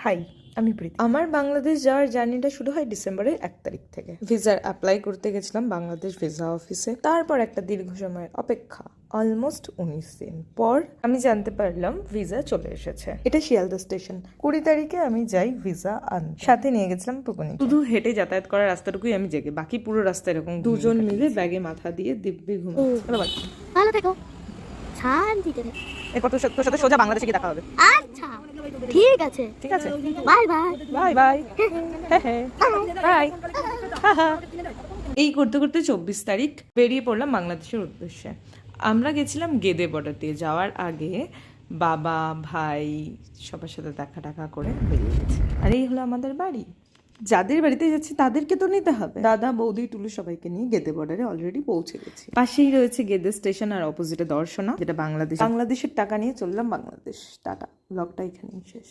High, আমি প্রীতি। আমার বাংলাদেশ যাওয়ার জার্নিটা শুরু হয় ডিসেম্বরের 1 তারিখ থেকে। ভিসার অ্যাপ্লাই করতে গেছিলাম বাংলাদেশ ভিসা অফিসে। তারপর একটা দীর্ঘ সময়ের অপেক্ষা, অলমোস্ট 19 দিন পর আমি জানতে পারলাম ভিসা চলে এসেছে। এটা শিয়ালদা স্টেশন। 20 তারিখে আমি যাই ভিসা আনতে। সাথে নিয়ে গেছিলাম পুকুনি। শুধু হেঁটে যাতায়াত করার রাস্তাটুকুই আমি জেগে, বাকি পুরো রাস্তা এরকম দুজন মিলে ব্যাগে মাথা দিয়ে দিব্যি ঘুমাচ্ছে। ভালো থেকো, শান্তিতে থেকো। এরপর তোর সাথে সোজা বাংলাদেশে গিয়ে দেখা হবে। আচ্ছা, ঠিক আছে, ঠিক আছে, bye bye. Bye bye. Bye. এই করতে করতে 24 তারিখ বেরিয়ে পড়লাম বাংলাদেশের উদ্দেশ্যে। আমরা গেছিলাম গেদে বর্ডার দিয়ে। যাওয়ার আগে বাবা ভাই সবার সাথে দেখা টাকা করে বেরিয়ে গেছে। আর এই হলো আমাদের বাড়ি। যাদের বাড়িতে যাচ্ছি তাদেরকে তো নিতে হবে। দাদা বৌদি টুলু সবাইকে নিয়ে গেদে বর্ডারে অলরেডি পৌঁছে গেছি। পাশেই রয়েছে গেদে স্টেশন, আর অপোজিটে দর্শনা, যেটা বাংলাদেশের টাকা নিয়ে চললাম বাংলাদেশ। টাটা, ব্লগটা এখানেই শেষ।